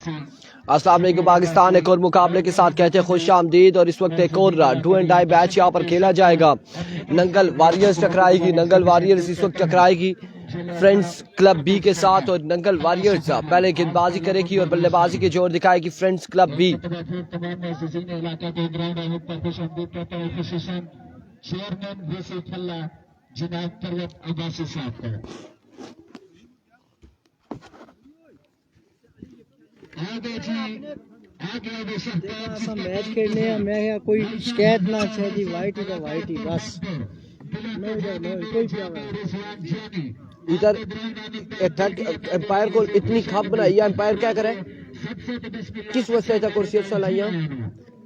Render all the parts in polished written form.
अस्सलाम वालेकुम पाकिस्तान एक और मुकाबले के साथ कहते हैं खुश आमदीद। और इस वक्त एक और डू एंड डाई मैच यहाँ पर खेला जाएगा। नंगल वॉरियर्स टकराएगी, नंगल वॉरियर्स इस वक्त टकराएगी फ्रेंड्स क्लब बी के साथ। और नंगल वॉरियर्स पहले गेंदबाजी करेगी और बल्लेबाजी के जोर दिखाएगी फ्रेंड्स क्लब बी। ऐसा मैच खेलने में कोई शिकायत ना अच्छा जी, वाइट ही बस इधर एम्पायर को इतनी खप बनाई है, एम्पायर क्या करे, किस वजह से कुर्सी लाइया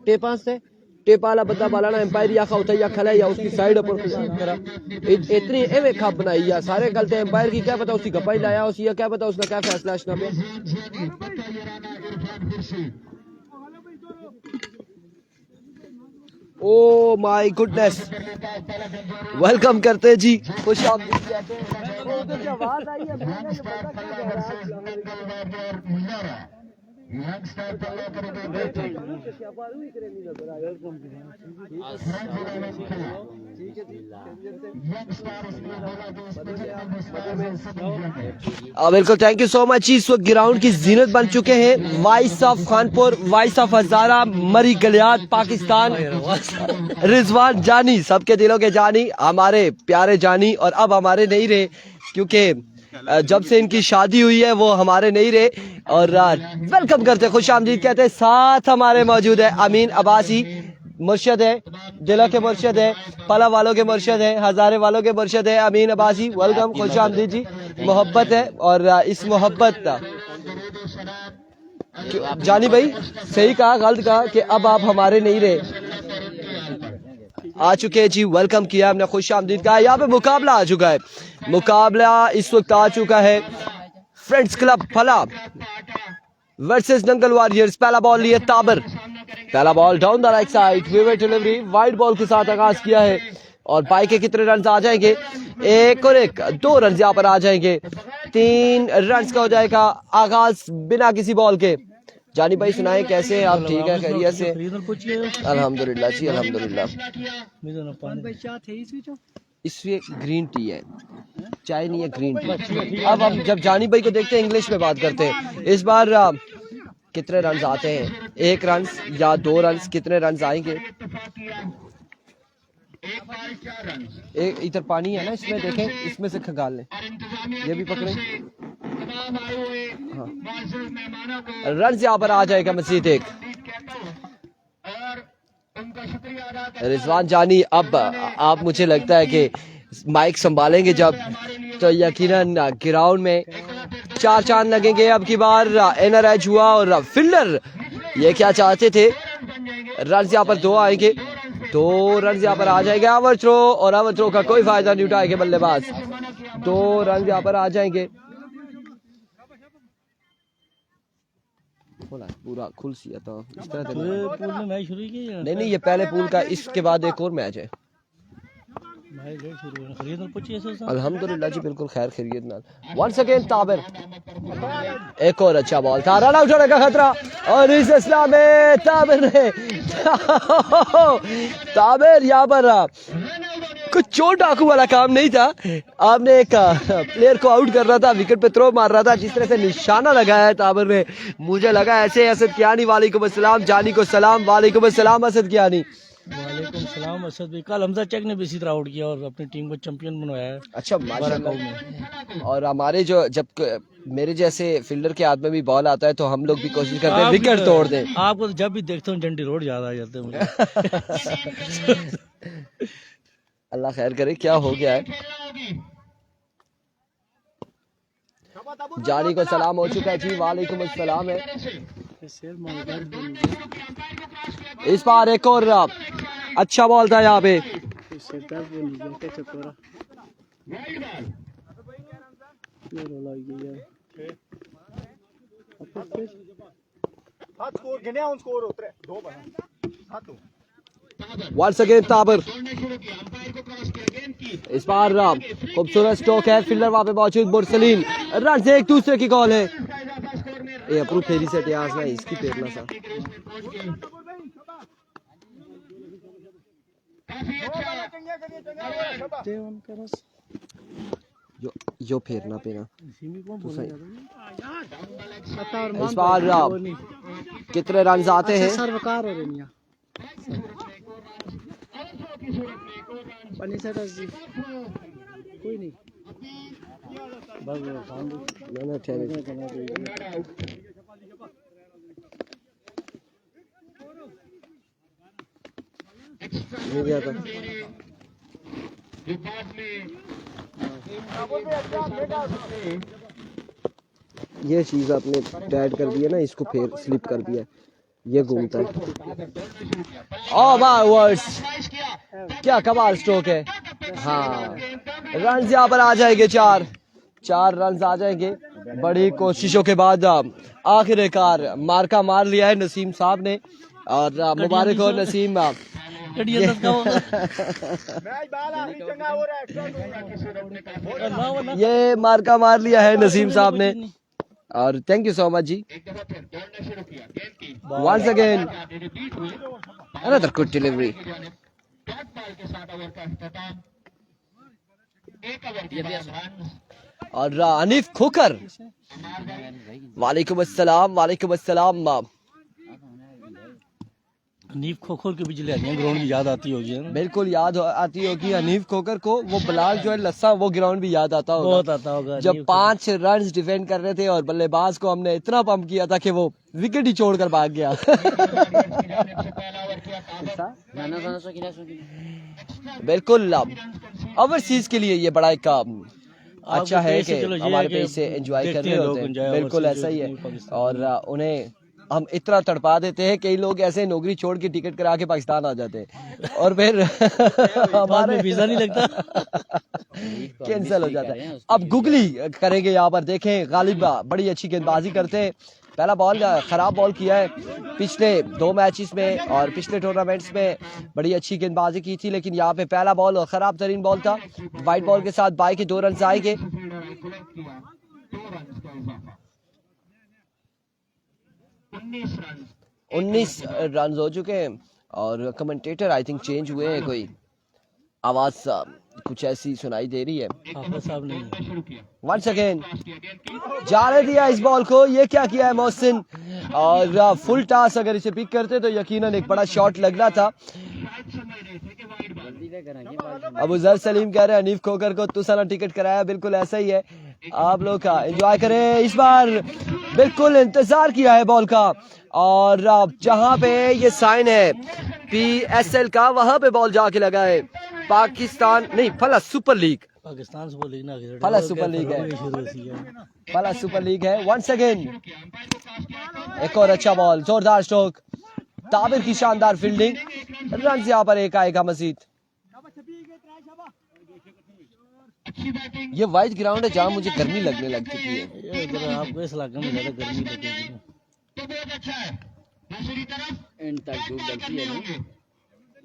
टेपा से टेपा वाला बंदा बालाना एम्पायर या खाता या खला या उसकी साइड पर करा इतनी एवे खप बनाई है। सारे गलते एम्पायर की, क्या पता उसकी गप्पा ही लाया उसी, क्या पता उसका क्या फैसला इसना पे। ओ माय गुडनेस, वेलकम करते जी, खुश आमदीद कहते हैं। आवाज आई है बिल्कुल, थैंक यू सो मच। इस वक्त ग्राउंड की जीनत बन चुके हैं voice of Khanpur, voice of Hazara, Murree Galiyat Pakistan, Rizwan जानी, सबके दिलों के जानी, हमारे प्यारे जानी। और अब हमारे नहीं रहे क्योंकि जब से इनकी शादी हुई है वो हमारे नहीं रहे। और वेलकम करते, खुश आमदीद कहते हैं। साथ हमारे मौजूद है अमीन अब्बासी, मुर्शद है, दिला के मुर्शद है, पला वालों के मुर्शद है, हजारे वालों के मुर्शद है अमीन अब्बासी। वेलकम, खुश आमदीद जी। मोहब्बत है और इस मोहब्बत जानी भाई सही कहा गलत कहा कि अब आप हमारे नहीं रहे, आ चुके हैं जी, वेलकम किया हमने, खुश आमदीद कहा। यहाँ पे मुकाबला आ चुका है, मुकाबला इस वक्त आ चुका है फ्रेंड्स क्लब फला वर्सेस नंगल वॉरियर्स। पहला बॉल लिए ताबर, पहला ball down the right side, विवेट डिलीवरी वाइड बॉल के साथ आगाज किया है। और बाई के कितने रन आ जाएंगे, एक और एक, 2 रन यहाँ पर आ जाएंगे, 3 रन का हो जाएगा आगाज बिना किसी बॉल के। जानी भाई सुनाए कैसे आप, ठीक है खैरियत से? अल्हम्दुलिल्लाह जी, अल्हम्दुलिल्लाह। इसमें ग्रीन टी है, चाय नहीं है, ग्रीन टी। अब हम जब जानी भाई को देखते हैं इंग्लिश में बात करते हैं। इस बार कितने रन आते हैं, 1 रन या 2 रन, कितने रन आएंगे? एक इधर पानी है ना, इसमें देखें, इसमें से खंगाल लें, ये भी पकड़े। हाँ, रन यहाँ पर आ जाएगा मजीद 1। रिजवान जानी, अब आप मुझे लगता है कि माइक संभालेंगे जब, तो यकीनन ग्राउंड में 4 चांद लगेंगे। अब की बार एनआरएच हुआ और फील्डर ये क्या चाहते थे, रन यहाँ पर 2 आएंगे, 2 रन यहाँ पर आ जाएंगे। ओवर थ्रो, और ओवर थ्रो का कोई फायदा नहीं उठाएंगे बल्लेबाज, 2 रन यहाँ पर आ जाएंगे। पूरा खुल सिया तो इस तरह पूल में मैच शुरू किया नहीं, ये पहले पूल का, इसके बाद एक और मैच है। अल्हम्दुलिल्लाह जी, बिल्कुल खैर खैरियत नाल। वंस अगेन ताबिर, एक और अच्छा बॉल था, रन आउट होने का खतरा, और इस इस्लाम में ताबिर ने ताबिर यहाँ पर कुछ चोर डाकू वाला काम नहीं था, आपने एक प्लेयर को आउट कर रहा था, विकेट पे थ्रो मार रहा था, जिस तरह से निशाना लगाया है ताबिर ने, मुझे लगा ऐसे असद कियानी, वालेकुम अस्सलाम, जानी को सलाम, वालेकुम अस्सलाम असद कियानी। वालेकुम सलाम असद भाई, कल हमजा चेक ने भी इसी तरह आउट किया और अपनी टीम को चैंपियन बनवाया है। अच्छा माशाल्लाह। और हमारे जो, जब मेरे जैसे फील्डर के हाथ में भी बॉल आता है तो हम लोग भी कोशिश करते हैं विकेट तोड़ दें। आपको तो जब भी देखता हूँ जंडी रोड याद आ जाते हैं मुझे। अल्लाह खैर करे, क्या हो गया है। जानी को सलाम हो चुका है जी, वालेकुम अस्सलाम है। इस बार एक और अच्छा बॉल था यहाँ पे, वंस अगेन ताबिर, इस बार खूबसूरत स्ट्रोक है, फील्डर वहां पे मौजूद, मुरसलीन, रन से एक दूसरे की कॉल है। ये अप्रूव फेरी से इतिहास ना इसकी फेरना सा जो फेरना पेना तो सही। इस बार कितने रन आते हैं? सर्वकार हो रही है कोई नहीं मैंने ठहरे नहीं गया था। ये चीज आपने टाइट कर दिया ना, इसको फिर स्लिप कर दिया, ये घूमता है। ओ वाह वर्ड्स, क्या कमाल स्ट्रोक है। हाँ रन यहाँ पर आ जाएंगे, चार रन आ जाएंगे। बड़ी कोशिशों के बाद आखिरकार मार्का मार लिया है नसीम साहब ने, और मुबारक हो नसीम। ये मार्का मार लिया है नसीम साहब ने, और thank you so much ji. Once again another good delivery. और अनीफ खोकर, वालेकुम अस्सलाम। हनीफ खोखर के बिजली आती है, ग्राउंड भी याद आती होगी ना? बिल्कुल याद आती होगी हनीफ खोकर को। वो बिलाल जो है लस्सा, वो ग्राउंड भी याद आता होगा, बहुत आता होगा। जब 5 रन डिफेंड कर रहे थे और बल्लेबाज को हमने इतना पंप किया था कि वो विकेट ही छोड़कर भाग गया। बिल्कुल ओवरसीज के लिए ये बड़ा एक अच्छा है कि हमारे पे इसे एंजॉय कर रहे होते हैं। बिल्कुल ऐसा ही है, और उन्हें हम इतना तड़पा देते हैं, कई लोग ऐसे नौकरी छोड़ के टिकट करा के पाकिस्तान आ जाते हैं और फिर हमारे वीजा नहीं लगता, कैंसिल हो जाता है। अब गुगली करेंगे यहाँ पर, देखें गालिब बड़ी अच्छी गेंदबाजी करते हैं। पहला बॉल खराब बॉल किया है पिछले 2 मैचेस में और पिछले टूर्नामेंट्स में बड़ी अच्छी गेंदबाजी की थी, लेकिन यहाँ पे पहला बॉल खराब तरीन बॉल था। वाइट बॉल के साथ बाई के 2 रन आएंगे। 19 रन हो चुके हैं, और कमेंटेटर आई थिंक चेंज हुए हैं, कोई आवाज कुछ ऐसी सुनाई दे रही है। वंस अगेन जाने दिया इस बॉल को, ये क्या किया है मोहसिन, और फुल टास अगर इसे पिक करते तो यकीनन एक बड़ा शॉट लगना था। अब उजर सलीम कह रहे हैं हनीफ खोकर को तुसाना टिकट कराया, बिल्कुल ऐसा ही है। आप लोग का एंजॉय करें। इस बार बिल्कुल इंतजार किया है बॉल का, और जहां पे ये साइन है PSL का, वहां पे बॉल जाके लगा है। पाकिस्तान नहीं, फला super league, Pakistan super league ना, फला सुपर लीग है, फला सुपर लीग है। वंस अगेन एक और अच्छा बॉल, जोरदार स्ट्रोक, ताबिर की शानदार फील्डिंग, रन यहाँ पर एक आएगा मजीद। ये वाइट ग्राउंड है जहाँ मुझे गर्मी लगने लग चुकी है। आपको इस इलाके में ज्यादा गर्मी लगेगी ना?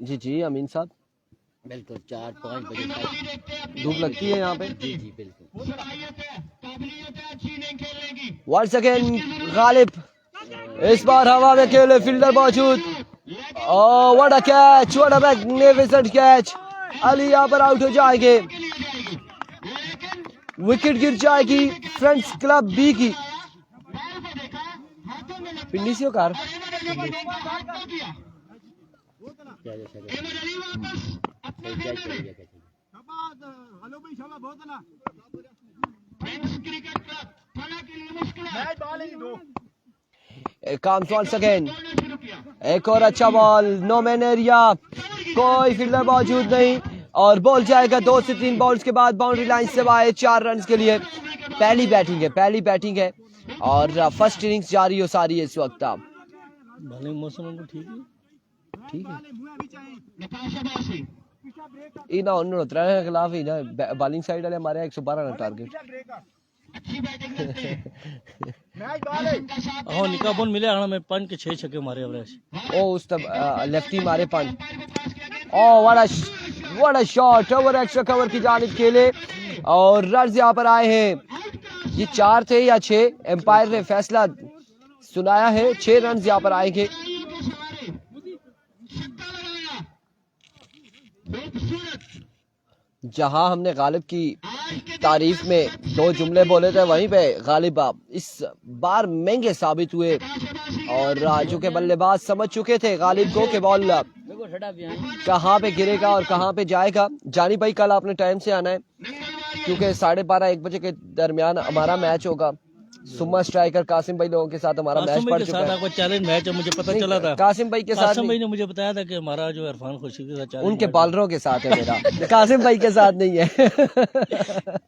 जी जी अमीन साहब, बिल्कुल 4-5 बजे धूप लगती है यहाँ पे। जी जी बिल्कुल। वंस अगेन गालिब, इस बार हवा में खेले, फील्डर मौजूद। ओह what a catch, what a magnificent catch. Ali यहाँ पर आउट हो जाएंगे, विकेट गिर जाएगी फ्रेंड्स क्लब बी की। पिंडीसियो कार कम्स वंस अगेन, एक और अच्छा बॉल, नो मैन एरिया, कोई फील्डर मौजूद नहीं, और बॉल जाएगा 2 से 3 बॉल्स के बाद बाउंड्री लाइन से बाहर 4 रन के लिए। पहली बैटिंग है और फर्स्ट इनिंग्स जारी हो सारी है इस वक्त। मौसम ठीक है इना उन्होंने 13 के खिलाफ ही ना बॉलिंग साइड वाले हमारे 112 रन टारगेट। निकाबन मिले हमें में 5 के 6 छक्के मारे एवरेज। ओ उस तब लेफ्टी मारे 5। Oh what a shot over extra cover की जानिब खेले, और रन यहाँ पर आए हैं। ये 4 थे या 6, एम्पायर ने फैसला सुनाया है। 6 रन यहाँ पर आएंगे। जहां हमने गालिब की तारीफ में 2 जुमले बोले थे, वहीं पे गालिब इस बार महंगे साबित हुए और जो के बल्लेबाज समझ चुके थे गालिब को कि बॉल कहां पे गिरेगा और कहां पे जाएगा। जानी भाई कल आपने टाइम से आना है क्योंकि 12:30-1 बजे के दरमियान हमारा मैच होगा। सुम्मा स्ट्राइकर कासिम भाई लोगों के साथ हमारा मैच पड़ चुका है। चैलेंज मैच है, मुझे पता चला था। कासिम भाई के साथ कासिम भाई ने मुझे बताया था कि हमारा जो इरफान खुर्शीद के साथ उनके बॉलरों के साथ है मेरा, कासिम भाई के साथ नहीं है।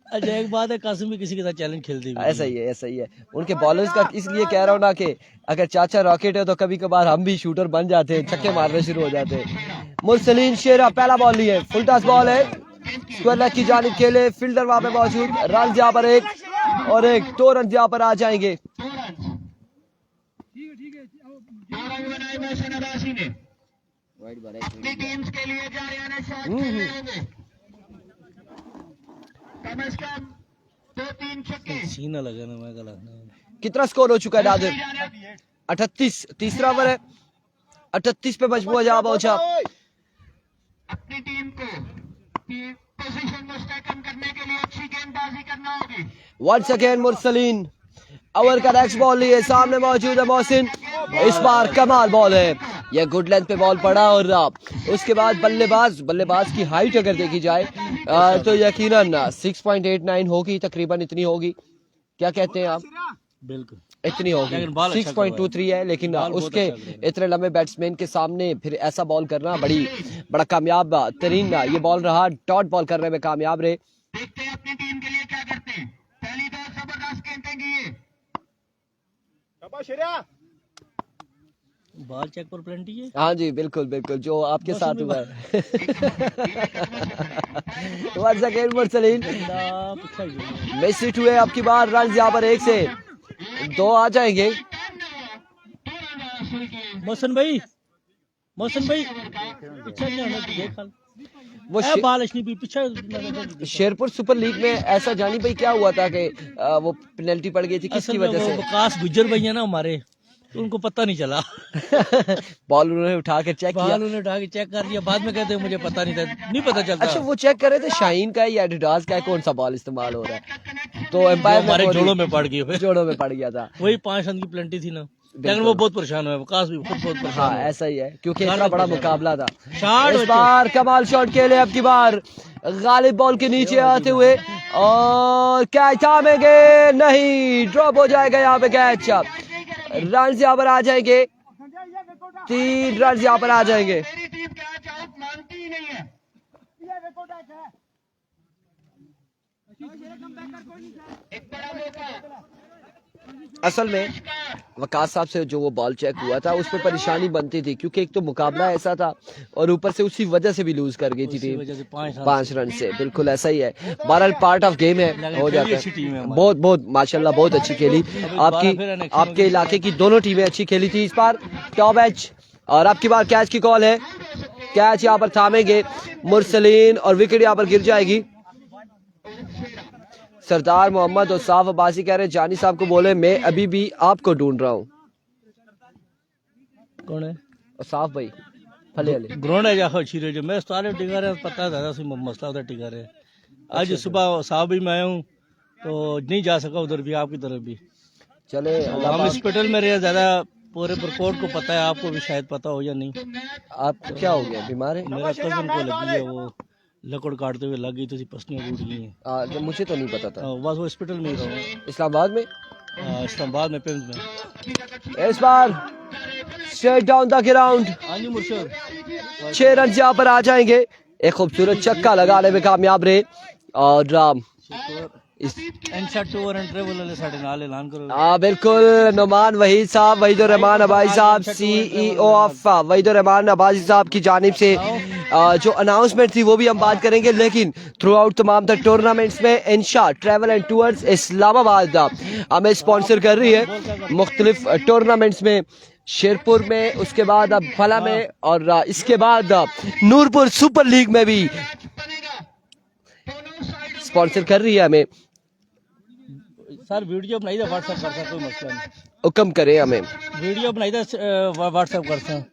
अच्छा एक बात है, कासिम भी किसी के साथ चैलेंज खेलते हैं। ऐसा ही है, ऐसा ही है। उनके बॉलर्स का इसलिए कह रहा हूँ ना कि अगर चाचा रॉकेट है तो कभी कभार हम भी शूटर बन जाते हैं, छक्के मारने शुरू हो जाते हैं। मुरसलीन शेरा पहला बॉल लिए, फुल टॉस बॉल है, स्क्वायर लेग की जानिब खेले, फील्डर वहां पे मौजूद, रन यहाँ पर 1 और 1, 2 रन यहाँ पर आ जाएंगे। सीना लगा ना मैं गला। कितना स्कोर हो चुका है नादिर? 38, तीसरा ओवर है, 38 पे मजबूर जहां पहुंचा। अपनी टीम को पोजीशन मुस्तहकम करने के लिए अच्छी गेंदबाजी करना होगी। वंस अगेन मुरसलीन ओवर का नेक्स्ट बॉल लिए, सामने मौजूद है मोहसिन। इस बार कमाल बॉल है, ये गुड लेंथ पे बॉल पड़ा और उसके बाद बल्लेबाज की हाइट अगर देखी जाए तो यकीनन 6.89 होगी, तकरीबन इतनी होगी। क्या कहते हैं आप? बिल्कुल इतनी होगी, 6.23 है, लेकिन उसके इतने लंबे बैट्समैन के सामने फिर ऐसा बॉल करना बड़ा कामयाब तरीन ये बॉल रहा। डॉट बॉल करने में कामयाब रहे। देखते हैं अपनी टीम के लिए क्या करते हैं। पहली तो जबरदस्त खेलेंगे ये। बॉल चेक पर प्लेंटी है। हाँ जी बिल्कुल बिल्कुल, जो आपके साथ हुआ है। Once again Mursaleen miss hit हुए, अब की बार रन यहाँ पर 1 से 2 आ जाएंगे। मोहसिन भाई पीछे नहीं होना चाहिए, वो बाल पीछे। शेरपुर सुपर लीग में ऐसा जानी भाई क्या हुआ था कि वो पेनल्टी पड़ गई थी, किसकी वजह से? विकास गुज्जर भाई है ना हमारे, तो उनको पता नहीं चला। बॉल उन्होंने उठा के चेक किया, उन्होंने उठा के चेक कर दिया, बाद में कहते मुझे पता नहीं था, नहीं पता चलता। अच्छा वो चेक कर रहे थे शाहीन का या एडिडास का कौन सा बॉल इस्तेमाल हो रहा है, तो एम्पायर हमारे जोड़ों में पड़ गई, जोड़ों में पड़ गया था। वही 5 रन की प्लेंटी थी ना, लेकिन वो बहुत परेशान हुआ, विकास भी खुद बहुत परेशान। हाँ ऐसा ही है क्योंकि इतना बड़ा मुकाबला था। शॉट इस बार कमाल शॉट खेले, अब की बार गालिब बॉल के नीचे आते हुए और कैच थामेंगे नहीं, ड्रॉप हो जाएगा यहाँ पे कैच। रन यहाँ पर आ जाएंगे, 3 रन यहाँ पर आ जाएंगे। मेरी टीम कैच आउट मानती ही नहीं है। एक बड़ा मौका। असल में वकास साहब से जो वो बॉल चेक हुआ था उस पर परेशानी बनती थी क्योंकि एक तो मुकाबला ऐसा था और ऊपर से उसी वजह से भी लूज कर गई थी टीम 5 रन से। बिल्कुल ऐसा ही है, बहरहाल पार्ट ऑफ गेम है, हो जाता है। बहुत माशाल्लाह बहुत अच्छी खेली आपके इलाके की दोनों टीमें अच्छी खेली थी इस बार। टॉप एच और आपकी बार कैच की कॉल है, कैच यहाँ पर थामेंगे मुरसलीन और विकेट यहाँ पर गिर जाएगी। सरदार मोहम्मद और साफ अब्बासी कह रहे जानी साहब को बोले मैं अभी भी आपको ढूंढ रहा हूँ। कौन है? और साफ भाई फले वाले ग्राउंड है जाखो छिरे जो मैं सारे टिका रहे, पता था सी मसला उधर टिका रहे। आज सुबह साहब भी मैं आया हूँ तो नहीं जा सका उधर भी, आपकी तरफ भी। चले हम हॉस्पिटल में रहे, ज्यादा पूरे प्रकोट को पता है, आपको भी शायद पता हो या नहीं। आपको क्या हो गया, बीमार है? मेरा कजन को लगी है, वो लकड़ काटते हुए लगी तो पसलियाँ टूट गई हैं। मुझे तो नहीं पता था। बस वो हॉस्पिटल में ही रहा। इस्लामाबाद में? इस्लामाबाद में पिम्स में। इस बार straight down the ground, 6 run यहाँ पर आ जाएंगे। एक खूबसूरत छक्का लगाने में कामयाब रहे और बिल्कुल नुमान वहीद साहब, वहीदुर रहमान अब्बासी साहब, CEO ऑफ वहीदुर रहमान अब्बासी साहब की जानिब से जो अनाउंसमेंट थी वो भी हम बात करेंगे। लेकिन थ्रू आउट तमाम तक टूर्नामेंट्स में इंशा ट्रैवल एंड टूर्स इस्लामाबाद हमें स्पॉन्सर कर रही है मुख्तलिफ टूर्नामेंट्स में, शेरपुर में, उसके बाद अब फला में और इसके बाद नूरपुर सुपर लीग में भी स्पॉन्सर कर रही है हमें। सर वीडियो बनाई व्हाट्सएप कर सकते, कोई मसला नहीं। हुक्म करें हमें। वीडियो बनाई था व्हाट्सएप करते हैं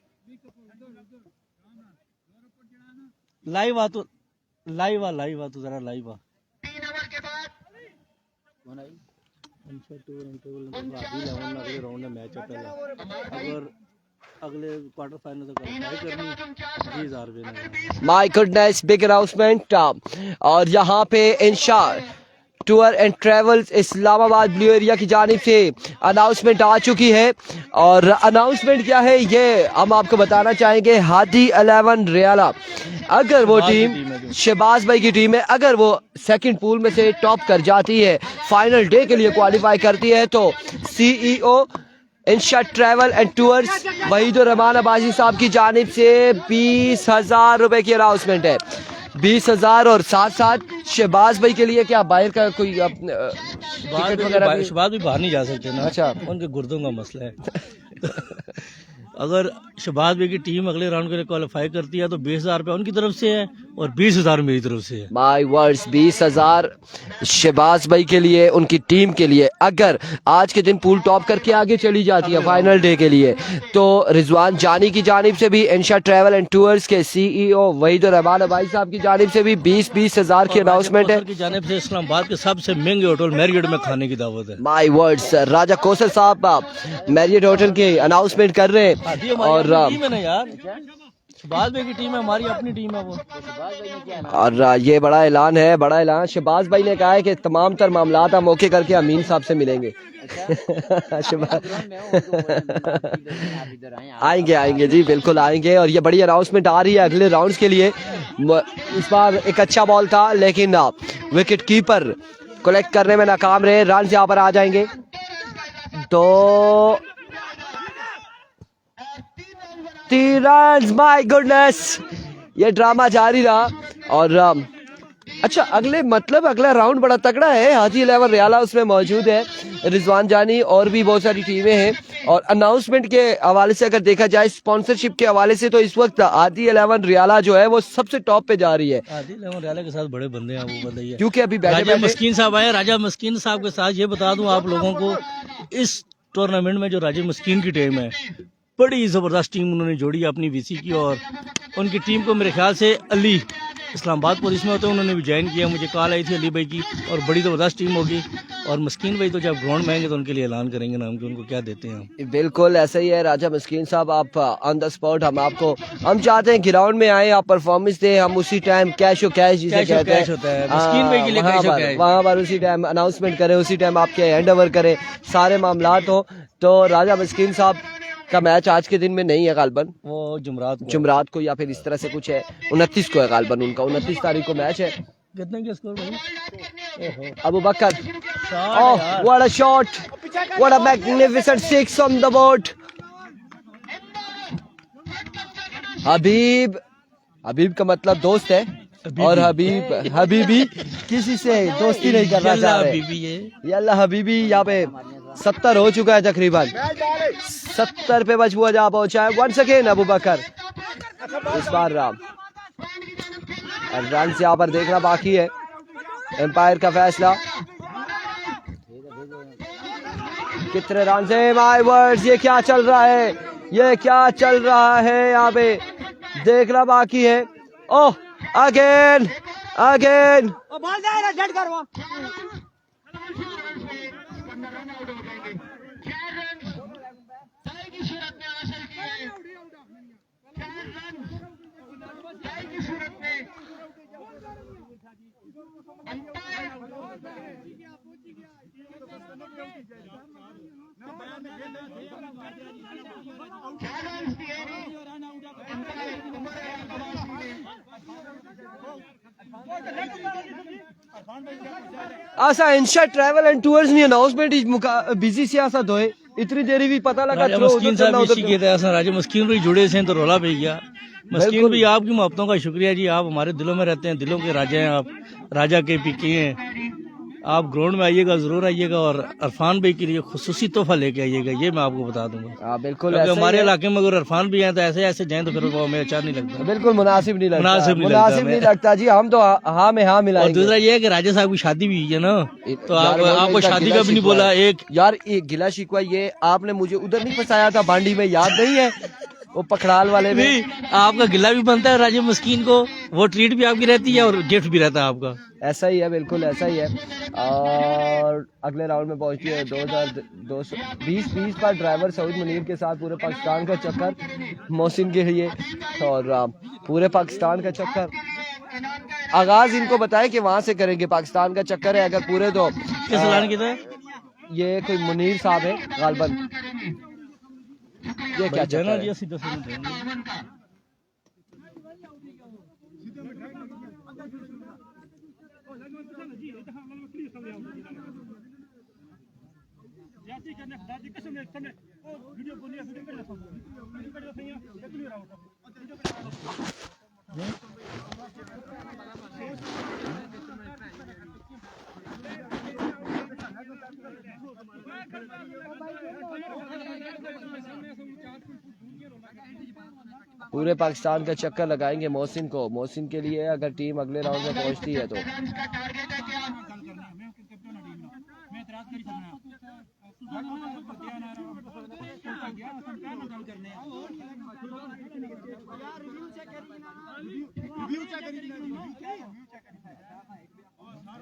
लाइव आ तो लाइव आ जरा लाइव आ 3 ओवर के बाद राउंड में मैच है पहला अगर अगले क्वार्टर फाइनल तक क्वालिफाई करनी 20,000 रुपये माय गुडनेस, बिग अनाउंसमेंट। और यहाँ पे Insha tour and travels Islamabad blue area की जानिब से अनाउंसमेंट आ चुकी है। और अनाउंसमेंट क्या है ये हम आपको बताना चाहेंगे। हादी 11 रियाला, अगर वो टीम शहबाज भाई की टीम है, अगर वो सेकंड पूल में से टॉप कर जाती है, फाइनल डे के लिए क्वालिफाई करती है, तो CEO Insha travel and tours Wahidur Rehman Abbasi साहब की जानिब से 20,000 रुपए की अनाउंसमेंट है। 20,000 और साथ साथ शहबाज भाई के लिए क्या बाहर का कोई टिकट वगैरह भी? शहबाज भी बाहर नहीं जा सकते ना, अच्छा, उनके गुर्दों का मसला है। अगर शहबाज भाई की टीम अगले राउंड के लिए क्वालिफाई करती है तो 20,000 रुपये उनकी तरफ से है और 20,000 मेरी तरफ से है। माय वर्ड्स, 20,000 शहबाज भाई के लिए, उनकी टीम के लिए। अगर आज के दिन पूल टॉप करके आगे चली जाती है फाइनल डे के लिए, तो रिजवान जानी की जानिब से भी इंशा ट्रैवल एंड टूर्स के CEO वहीदुर रहमान भाई साहब की जानिब से भी 20,000 की अनाउंसमेंट है। की जानिब से इस्लामाबाद के सबसे महंगे होटल मैरियट में खाने की दावत है। माय वर्ड्स, राजा कौसर साहब मैरियट होटल के अनाउंसमेंट कर रहे हैं। और टीम है ना यार, शहबाज भाई की टीम है, हमारी अपनी टीम है वो। और ये बड़ा ऐलान है, बड़ा ऐलान। शहबाज भाई ने कहा है कि तमाम तर मामलात हम मौके करके अमीन साहब से मिलेंगे। आएंगे जी, बिल्कुल आएंगे। और ये बड़ी अनाउंसमेंट आ रही है अगले राउंड्स के लिए। इस बार एक अच्छा बॉल था लेकिन विकेट कीपर कलेक्ट करने में नाकाम रहे। रन यहाँ पर आ जाएंगे तो 3 रन। माय गुडनेस, ये ड्रामा जारी रहा। और अच्छा, अगला राउंड बड़ा तगड़ा है। हादी 11 रियाला उसमें मौजूद है, रिजवान जानी और भी बहुत सारी टीमें हैं। और अनाउंसमेंट के हवाले से अगर देखा जाए, स्पॉन्सरशिप के हवाले से, तो इस वक्त हादी 11 रियाला जो है वो सबसे टॉप पे जा रही है। हादी 11 रियाला के साथ बड़े बंदे हैं, वो बताइए। क्योंकि अभी राजा मस्कीन साहब आए। राजा मस्कीन साहब के साथ ये बता दूं आप लोगों को, इस टूर्नामेंट में जो राजा मस्कीन की टीम है, बड़ी जबरदस्त टीम उन्होंने जोड़ी अपनी VC की। और उनकी टीम को मेरे ख्याल से अली इस्लामाबाद पुलिस में होते हैं, उन्होंने भी ज्वाइन किया। मुझे कॉल आई थी अली भाई की, और बड़ी ज़बरदस्त टीम होगी। और मस्कीन भाई तो जब ग्राउंड में आएंगे तो उनके लिए ऐलान करेंगे नाम कि उनको क्या देते हैं। बिल्कुल ऐसा ही है राजा मस्कीन साहब, आप ऑन द स्पॉट हम चाहते हैं ग्राउंड में आए, आप परफॉर्मेंस दें, हम उसी टाइम कैश जिसे कहते हैं होता है मस्कीन भाई के लिए, वहाँ पर उसी टाइम अनाउंसमेंट करें, उसी टाइम आपके हैंड ओवर करें, सारे मामलात हो। तो राजा मस्कीन साहब का मैच आज के दिन में नहीं है गालबन, वो जुमरात को या फिर इस तरह से कुछ है। 29 को है गालबन उनका, 29 तारीख को मैच है। कितने के स्कोर भाई? Abu Bakar, oh what a shot, what a magnificent 6 on the board. हबीब का मतलब दोस्त है, और हबीबी किसी से दोस्ती नहीं करना चाह रहे। यल्ला हबीबी यहाँ पे 70 हो चुका है तकरीबन, 70 पे मजबूर जा पहुंचा है। वंस अगेन अबू बकर, इस बार रन से यहाँ पर देखना बाकी है, एम्पायर का फैसला। कितने रन से? माय वर्ड्स, ये क्या चल रहा है, यहाँ पे देखना बाकी है। ओह अगेन आसा इंशा ट्रैवल एंड टूर्स ने अनाउंसमेंट इज बिजी सियासत होए इतनी देरी भी पता लगा राजा मस्कीन साहब इसी के थे। राजा मस्कीन भी जुड़े से तो रोला पे गया। मस्कीन भी आपकी मोहब्बतों का शुक्रिया जी, आप हमारे दिलों में रहते हैं, दिलों के राजा हैं आप, राजा के पीके हैं। आप ग्राउंड में आइएगा, जरूर आइएगा और इरफान भाई के लिए खुसूसी तोहफा लेके आइएगा, ये मैं आपको बता दूंगा। हाँ बिल्कुल, क्योंकि ऐसा ही हमारे है। इलाके में अगर इरफान भी हैं तो ऐसे ऐसे जाएं तो फिर वो हमें अच्छा नहीं लगता। बिल्कुल मुनासिब नहीं लगता, मुनासिब नहीं मुनासिब नहीं लगता जी। हम तो हाँ में हाँ और मिलाएंगे। दूसरा ये है कि राजा साहब की शादी भी हुई है ना, तो यार, वो आपको इनका शादी गिला का भी नहीं शिकवा बोला। है। एक यार ये गिला शिकवा, ये आपने मुझे उधर नहीं फंसाया था बांडी में, याद नहीं है वो पखड़ाल वाले में? नहीं, आपका गिला भी बनता है राजा मस्कीन को, वो ट्रीट भी आपकी रहती है और गिफ्ट भी रहता है आपका। ऐसा ही है, बिल्कुल ऐसा ही है। और अगले राउंड में पहुंचती है 2220 पर ड्राइवर सऊद मुनीर के साथ पूरे पाकिस्तान का चक्कर मोहसिन के लिए, और पूरे पाकिस्तान का चक्कर। आगाज इनको बताए कि वहां से करेंगे, पाकिस्तान का चक्कर है, अगर पूरे तो किस ऐलान की था? ये कोई मुनीर साहब है गालबन। ये क्या चक्कर जाना है? जी, सीधा सीधा पूरे पाकिस्तान का चक्कर लगाएंगे मोहसिन को। मोहसिन के लिए अगर टीम अगले राउंड में पहुंचती है तो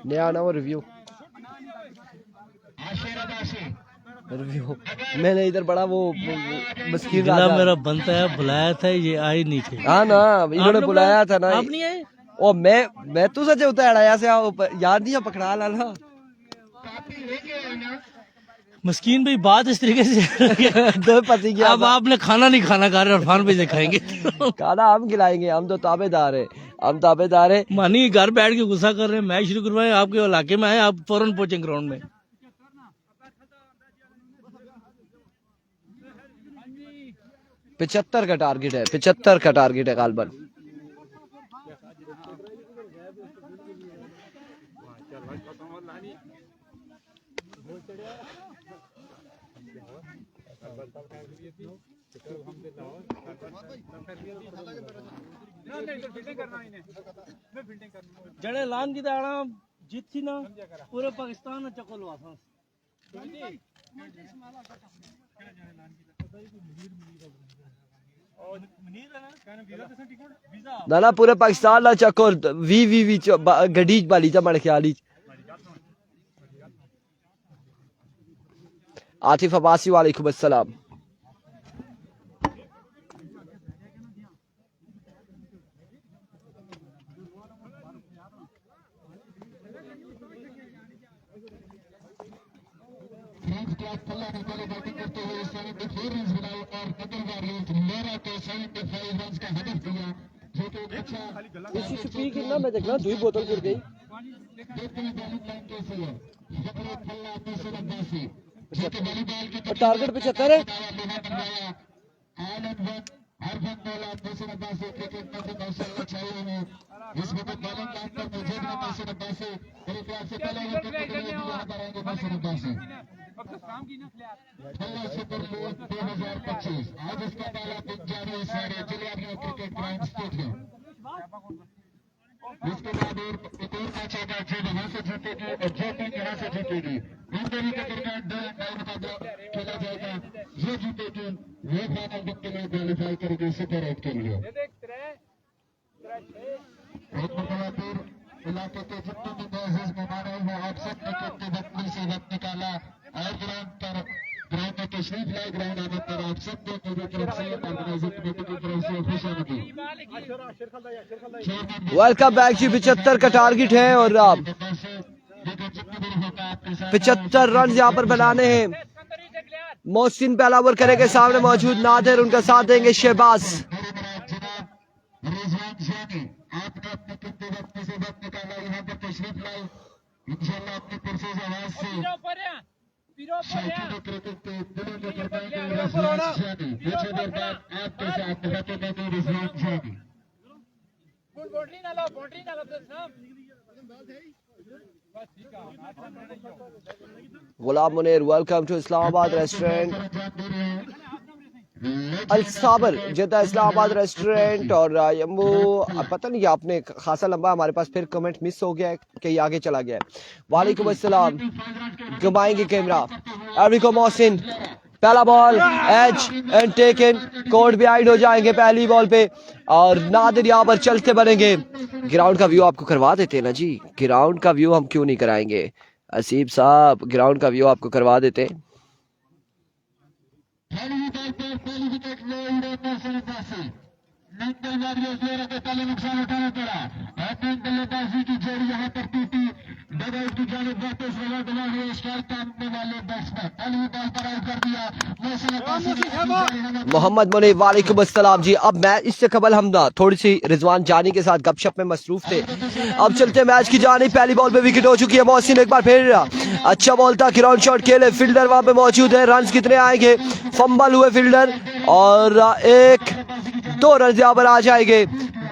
नया आना वो रिव्यू मैंने इधर बड़ा वो मस्कीन गिला राजा। मेरा बनता है, बुलाया था, ये आए नहीं थे। हाँ ना, इन्होंने आपने बुलाया था ना। आप नहीं आए? ओ मैं तो सच होता है अड़ाया से याद नहीं है पकड़ा ला ना। मस्कीन भाई बात इस तरीके से तो पति क्या अब आपने खाना नहीं खाना खा रहे, इरफान भाई से खाएंगे। खाना हम खिलाएंगे, हम तो ताबेदार है, हम ताबेदार है। मानी घर बैठ के गुस्सा कर रहे हैं, मैच शुरू करवाए, आपके इलाके में आए, आप फौरन पहुंचे ग्राउंड में। पिछहत्तर का टारगेट है, 75 का टारगेट है गालबन। जड़े लान की दाड़ा जीत थी ना, पूरे पाकिस्तान में चक्कर लगा था। ना ना पूरे पाकिस्तान ला चक्कर वी गडीज बाली चा मड़ ख्याली। आतिफ अब्बासी वालेकुम अस्सलाम। इसी स्पीकर ना मैं देखना दुई बोतल गिर गई। और टारगेट 75 है। आज इसका पहला पिच जारी है सारे जिला क्रिकेट ग्राउंड स्टेडियम। इसके बाद एक और मैच होगा जो वहां से जीतेगी और जो टीम यहाँ से जीतेगी, इन दोनों के दरमियान 2 अंपायर का खेला जाएगा। जो जीतेगी वो फाइनल टीम के लिए क्वालिफाई करेगी सुपर 8 के लिए। एक मरतबा फिर इलाके के जितने भी मैचेस मेहमान हैं वो आप सब क्रिकेट के वक्त में से वक्त निकाला और ग्राउंड में तशरीफ लाए। ग्राउंड आने पर आप सब मेरी तरफ से ऑर्गेनाइजिंग कमेटी की तरफ से खुश आमदीद। वेलकम बैक जी। 75 का टारगेट है और 75 रन यहाँ पर बनाने हैं। मोहसिन पहला ओवर करेंगे, सामने मौजूद नादिर, उनका साथ देंगे शहबाज। आपने अपने कितने वक्त से वक्त निकाला, यहाँ पर तशरीफ लाई, इंशाल्लाह अपनी पुरसों आवाज से शौकीन क्रिकेट के दिलों में करवाएंगे रिजवान जानी। कुछ देर बाद आपके साथ रखेंगे रिजवान जानी। Ghulam Munir, welcome to Islamabad restaurant, अल साबर जेदा इस्लामाबाद रेस्टोरेंट। और यम्बू पता नहीं आपने खासा लंबा हमारे पास फिर कमेंट मिस हो गया है कि ये आगे चला गया है। वालेकुम अस्सलाम, घुमाएंगे कैमरा। एरिको मोहसिन, पहला ball edge and taken, caught behind हो जाएंगे पहली बॉल पे और नादिर यहाँ पर चलते बनेंगे। ग्राउंड का व्यू आपको करवा देते हैं ना जी, ग्राउंड का व्यू हम क्यों नहीं कराएंगे असीब साहब, ग्राउंड का व्यू आपको करवा देते हैं। पहली विकेट ले पहले नुकसान उठाना पड़ा। बल्लेबाजी की जोड़ी यहाँ पर टूटी, डगआउट की जानिब वापस रवा दवा है स्ट्राइक टांगने वाले बैट्समैन। पहली बॉल पर आउट कर दिया मोहम्मद मुनीर, वालेकुम अस्सलाम जी। अब मैच इससे कबल हम थोड़ी सी रिजवान जानी के साथ गपशप में मसरूफ थे, अब चलते मैच की जानिब। पहली बॉल पे विकेट हो चुकी है। मोहसिन एक बार फिर अच्छा बॉल था, ग्राउंड शॉट खेले, फील्डर वहां पे मौजूद है। रन कितने आएंगे, फंबल हुए फील्डर और एक दो रन यहाँ पर आ जाएंगे।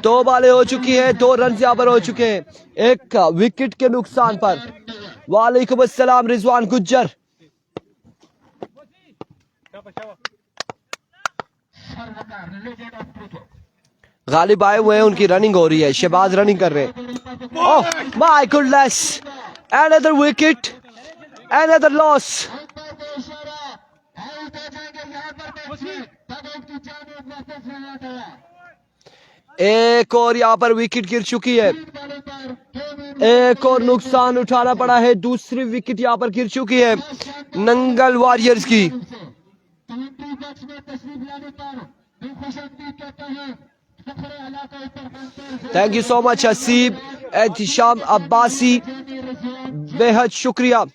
दो बॉलें हो चुकी है, 2 रन यहाँ पर हो चुके हैं एक विकेट के नुकसान पर। वालेकुम अस्सलाम रिजवान गुज्जर। गालिब आए हुए हैं, उनकी रनिंग हो रही है, शहबाज रनिंग कर रहे हैं। Oh my goodness, another wicket, another loss. एक और यहाँ पर विकेट गिर चुकी है, एक और नुकसान उठाना पड़ा है। दूसरी विकेट यहाँ पर गिर चुकी है नंगल वॉरियर्स की। Thank you so much Haseeb Ehtisham Abbasi, बेहद शुक्रिया।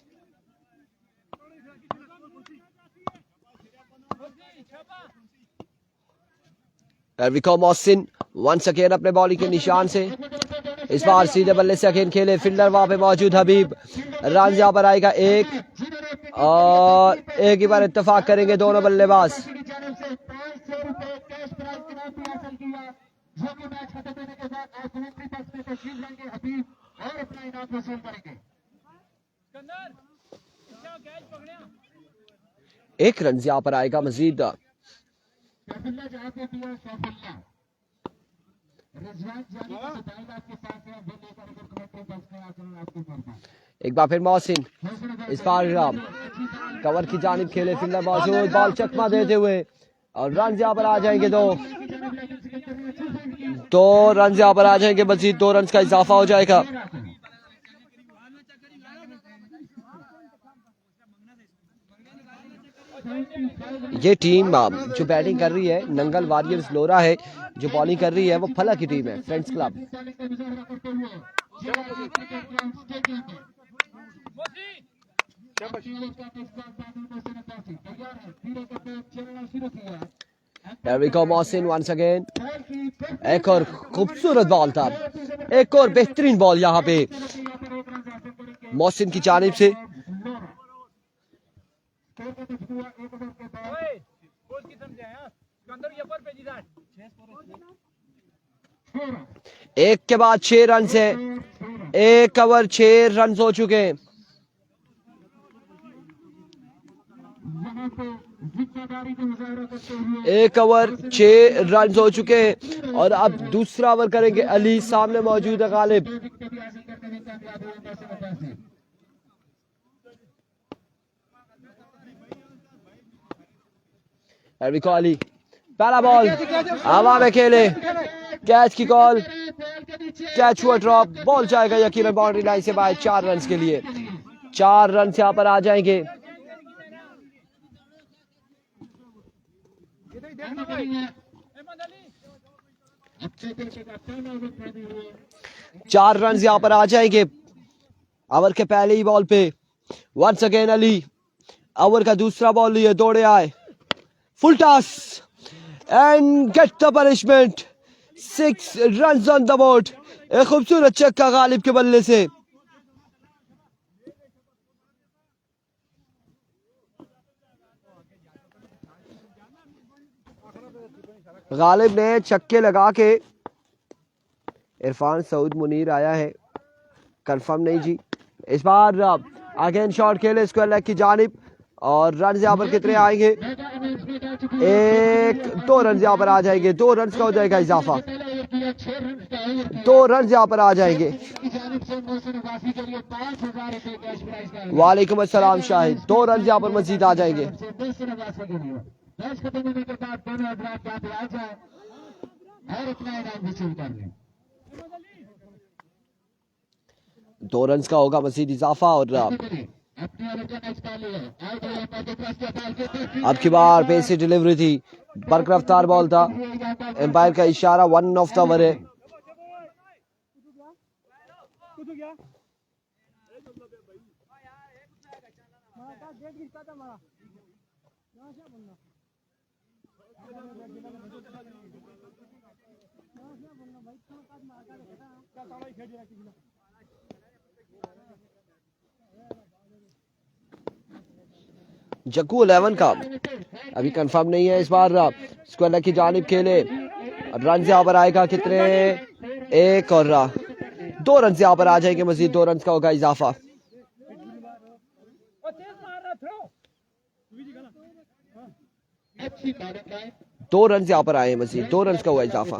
एरिको मोहसिन वंस अगेन अपने बॉलिंग के निशान से, इस बार सीधे बल्ले से अगेन खेले, फील्डर वहां पे मौजूद हबीब। रन यहाँ पर आएगा एक और एक ही बार इत्तेफाक करेंगे दोनों बल्लेबाज। एक रन यहाँ पर आएगा मजीद। एक बार फिर मोहसिन, इस बार कवर की जानिब खेले, फील्डर मौजूद, बॉल चकमा देते हुए और रन यहाँ पर आ जाएंगे। दो रन यहाँ पर आ जाएंगे, मजीद 2 रन का इजाफा हो जाएगा। ये टीम जो बैटिंग कर रही है नंगल वॉरियर्स लोरा है, जो बॉलिंग कर रही है वो फला की टीम है, फ्रेंड्स क्लब। एरिको मोहसिन वंस अगेन, एक और खूबसूरत बॉल था, एक और बेहतरीन बॉल यहाँ पे मोहसिन की जानिब से। एक के बाद 6 रन से, एक ओवर 6 रन हो चुके हैं। एक ओवर 6 रन हो चुके हैं और अब दूसरा ओवर करेंगे अली, सामने मौजूद है गालिब। एरिको अली, पहला बॉल हवा में खेले, कैच की कॉल, कैच हुआ ड्रॉप, बॉल जाएगा यकीनन बाउंड्री लाइन से बाहर 4 रन के लिए। 4 रन यहाँ पर आ जाएंगे। चार रन यहाँ पर आ जाएंगे ओवर के पहले ही बॉल पे। वंस अगेन अली, ओवर का दूसरा बॉल लिए, दौड़े आए, full toss and get the punishment. 6 run on the board. एक खूबसूरत छक्का गालिब के बल्ले से। गालिब ने छक्के लगा के, इरफान सऊद मुनीर आया है, कंफर्म नहीं जी, इस बार अगेन शॉट खेले स्क्वायर लेग की जानिब और रन यहाँ पर कितने आएंगे? 2 रन यहाँ पर आ जाएंगे, 2 रन का हो जाएगा इजाफा, 2 रन यहाँ पर आ जाएंगे। वालेकुम अस्सलाम शाहिद, 2 रन यहाँ पर मजीद आ जाएंगे। दो रन का होगा मजीद इजाफा और अब की बार पेस से डिलीवरी थी, बर्क रफ्तार बॉल था, एम्पायर का इशारा 1 ऑफ द ओवर है। जक्कू 11 का अभी कंफर्म नहीं है। इस बार स्क्वायर लेग की जानिब खेले, रन यहाँ पर आएगा कितने? 1 और 2 रन यहाँ पर आ जाएंगे, मजीद 2 रन का होगा इजाफा। दो रन यहाँ पर आए मजीद, 2 रन का हुआ इजाफा।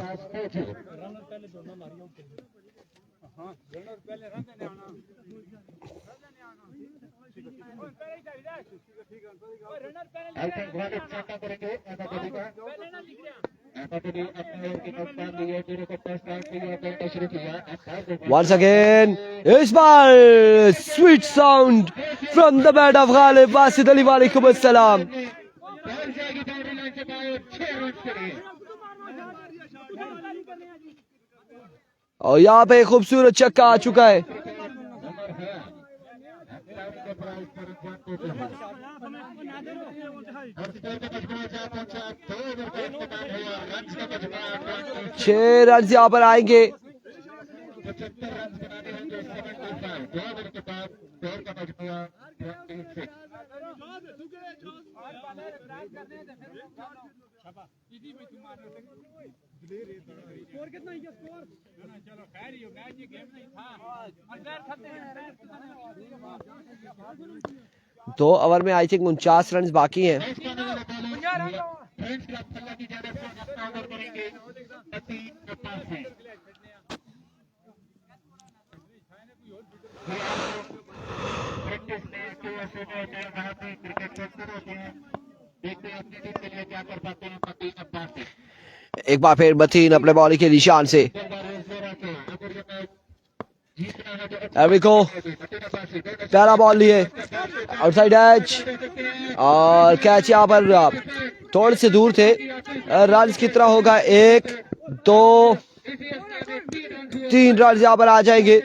Once again, इस बार sweet sound from the bat of Ghalib Wasid Ali, वालेकुम अस्सलाम। और यहाँ पे खूबसूरत छक्का आ चुका है। छह रन यहाँ पर आएंगे। दो ओवर में आई थिंक 49 रन बाकी हैं। एक बार फिर मतीन अपने बॉलिंग के निशान से, पहला बॉल लिए आउटसाइड एज और कैच यहाँ पर थोड़े से दूर थे। रन कितना होगा? 1 2 3 रन यहाँ पर आ जाएंगे,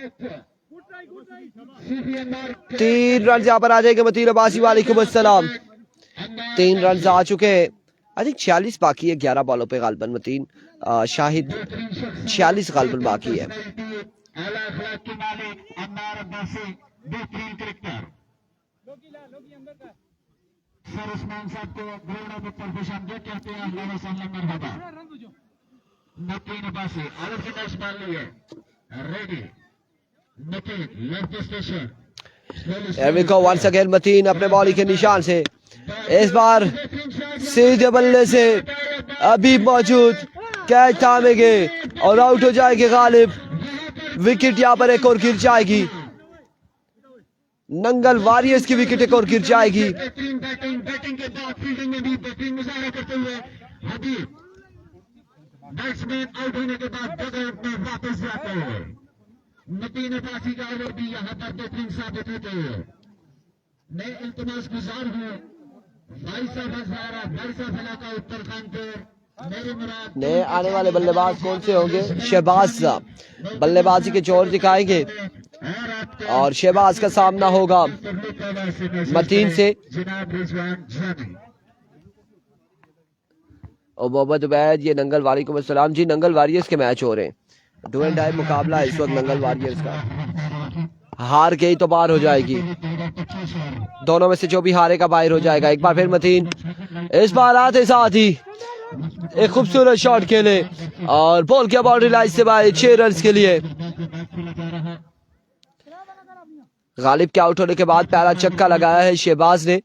3 रन यहाँ पर आ जाएंगे। मतीन अब्बासी वालेकुम अस्सलाम। 3 रन आ चुके हैं। आई थिंक 46 बाकी है 11 बॉलों पे गालबन मतीन शाहिद 46 गालबन बाकी है। सर उस्मान साहब को ग्रेड ऑफ प्रोफेशन जो कहते हैं अल्लाह व सल्लम मरहबा। नकीन अब्बासी आउट की नेक्स्ट बॉल लिए रेडी। नकीन लेफ्ट स्टेशन एविको वंस अगेन मतीन अपने बॉलिंग के निशान से, इस बार सीधे बल्ले से अभी मौजूद कैच थामेंगे और आउट हो जाएंगे गालिब। विकेट यहाँ पर एक और गिर जाएगी, नंगल वॉरियर्स की विकेट एक और गिर जाएगी। बैटिंग के बाद फील्डिंग में भी बेहतरीन मुजाहरा करते हुए हबीब बैट्समैन आउट होने के बाद जगह में वापस जाते हुए नकीन अब्बासी का ओवर भी यहाँ पर बेहतरीन साबित होते हुए मैं इल्तिमास गुजार हूँ भाई साहब इलाका उत्तर कानपुर मेरे मुराद नए आने वाले बल्लेबाज कौन से होंगे? शहबाज बल्लेबाजी के जोर दिखाएंगे और शहबाज का सामना होगा मतीन से। और मोहम्मद उबैद, ये नंगल वालेकुम अस्सलाम जी। नंगल वॉरियर्स के मैच हो रहे हैं, डू एंड डाई मुकाबला है इस वक्त नंगल वॉरियर्स का। हार गई तो बाहर हो जाएगी, दोनों में से जो भी हारेगा बाहर हो जाएगा। एक बार फिर मतीन इस बार आते साथ ही एक खूबसूरत शॉट खेले और बॉल के बाउंड्री लाइन से बाहर 6 रन के लिए। गालिब के आउट होने के बाद पहला छक्का लगाया है शहबाज ने।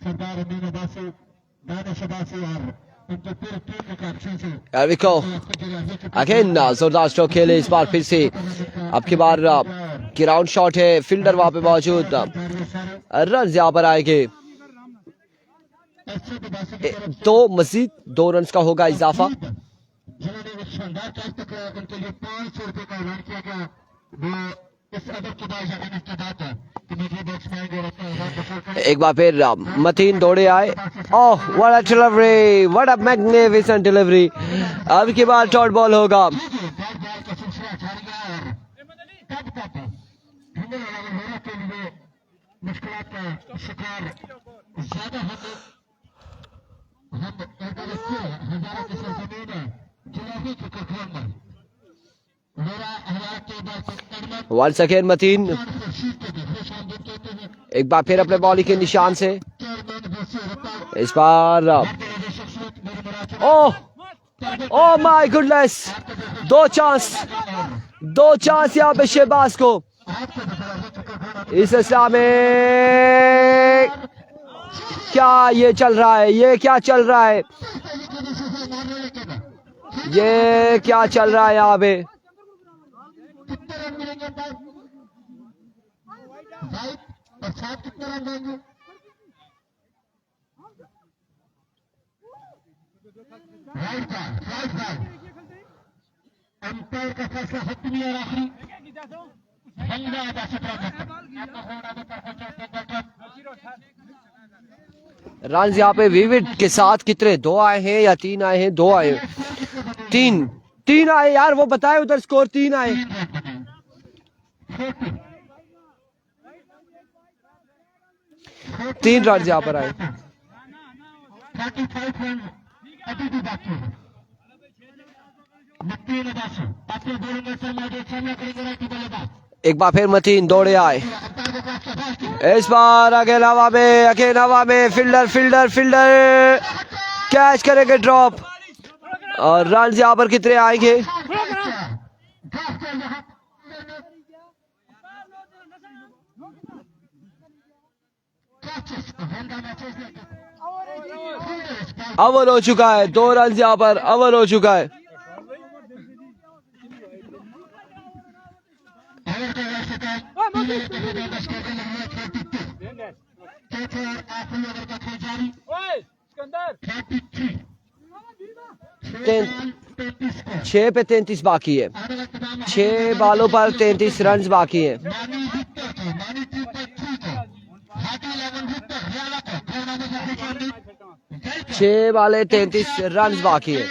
सरदार अमीन अब्बासी, दानिश अब्बासी और उनके पूरी टीम के एक्शन से Here we go. Again, जोरदार स्ट्रोक खेले इस बार फिर से। अब की बार ग्राउंड शॉट है, फील्डर वहां पे मौजूद, रन यहाँ पर आएंगे। तो मजीद 2 रन का होगा इजाफा। जिन्होंने एक शानदार कैच पकड़ा, उनके लिए 500 रुपए का ऐलान किया गया। वो इस अदब के बाद की बात है कि मुझे बैट्समैन जो रहते हैं एक बार फिर मतीन दौड़े आए। ओह what a delivery, what a magnificent delivery. अब की बार डॉट बॉल होगा। का सिलसिला जारी है और तब तक ढूंढने वाले लोगों के लिए मुश्किलात का शिकार ज्यादा होते। हम एक बार फिर हजारों की सरजमीन है जिलाही के कखों में मेरा हजारों के बाद वंस अगेन मतीन एक बार फिर अपने बॉलिंग के निशान से। इस बार ओह ओह माय गुडनेस, 2 चांस यहाँ पे शहबाज को। इस इस्लाम में क्या ये चल रहा है, ये क्या चल रहा है, ये क्या चल रहा है यहाँ पे। और साथ कितने रन देंगे? राइट बाल अंपायर का फैसला हुक्मी और आखिरी रन यहाँ पे विविड के साथ कितने 2 आए हैं या 3 आए हैं? 2 आए, 3 आए यार, वो बताए उधर स्कोर 3 आए। 3 रन यहाँ पर आए। 35 रन अभी भी बाकी है। एक बार फिर मतीन दौड़े आए। इस बार अगेन हवा में फील्डर कैच करेंगे ड्रॉप। और रन यहाँ पर कितने आएंगे? ओवर हो चुका है, 2 रन यहाँ पर ओवर हो चुका है। छह पे 33 बाकी है, 6 बालों पर 33 रन बाकी है। 6 वाले 33 रन बाकी है,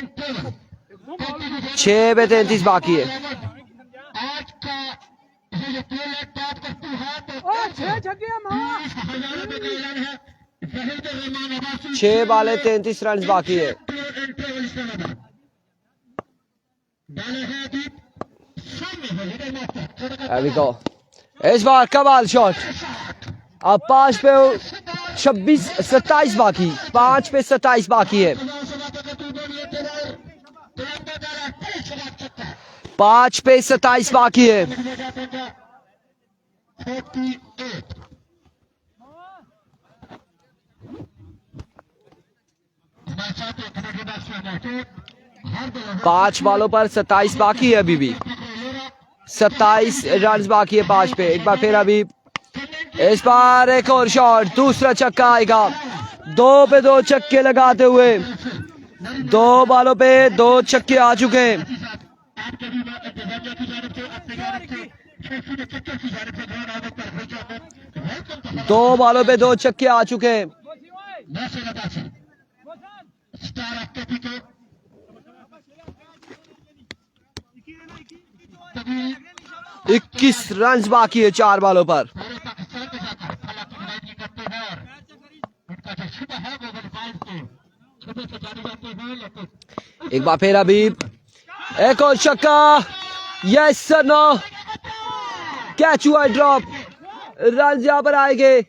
6 पे 33 बाकी है। आज का ये बात करती है तो 6 वाले 33 रन बाकी है। There we go. इस बार कमाल शॉट। अब 5 पे 27 बाकी, 5 पे 27 बाकी है। 5 पे 27 बाकी है। पांच बालों पर 27 बाकी है, अभी भी 27 रन बाकी है 5 पे। एक बार फिर अभी इस बार एक और शॉट, दूसरा छक्का आएगा। 2 पे 2 छक्के लगाते हुए 2 बालों पे 2 छक्के आ चुके हैं। 2 बालों पे 2 छक्के आ चुके हैं। 21 रन बाकी है 4 बालों पर। एक बार फिर अभी एक और छक्का, यस सर नो, कैच हुआ ड्रॉप, रन यहां पर आएंगे।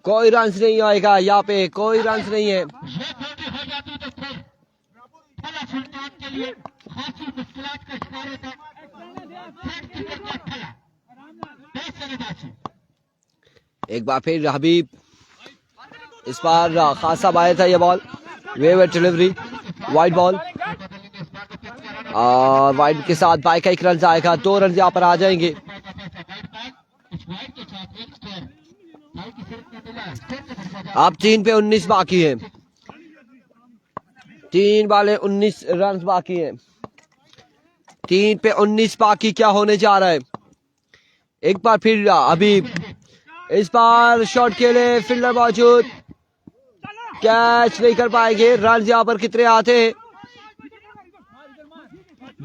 कोई रन नहीं आएगा यहाँ पे, कोई रन नहीं है। एक बार फिर हबीब, इस बार खासा आया था ये ball, wave delivery, wide ball और वाइड के साथ बाई का 1 रन आएगा। 2 रन यहाँ पर आ जाएंगे। अब 3 पे 19 बाकी है, 3 बाले 19 रन बाकी है। 3 पे 19 बाकी, क्या होने जा रहा है? एक बार फिर हबीब, इस बार शॉट के लिए फील्डर मौजूद, कैच नहीं कर पाएंगे। रन यहाँ पर कितने आते हैं?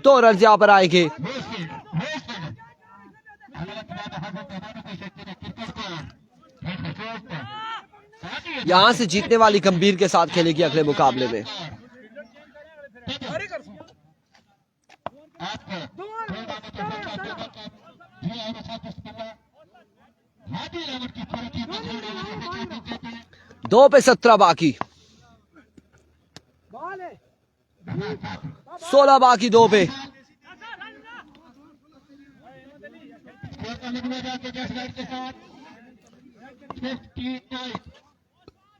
2 रन यहाँ पर आएंगे। यहां से जीतने वाली गंभीर के साथ खेलेगी अगले मुकाबले में। दो पे 17 बाकी, 16 बाकी 2 पे।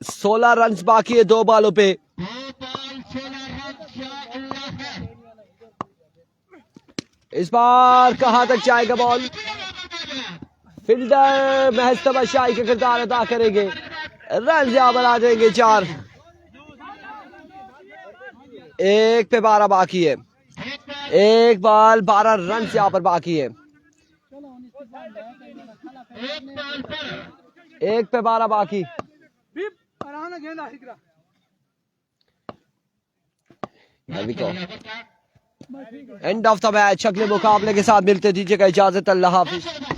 16 रन बाकी है 2 बालों पे। इस बार कहां तक जाएगा बॉल? फील्डर महज तमाशाई का किरदार अदा करेंगे। रन यहां पर आ जाएंगे 4। 1 पे 12 बाकी है, 1 बॉल 12 रन यहां पर बाकी है। 1 पे 12 बाकी। End of the match. अगले मुकाबले के साथ मिलते, दीजिएगा इजाजत। अल्लाह हाफिज।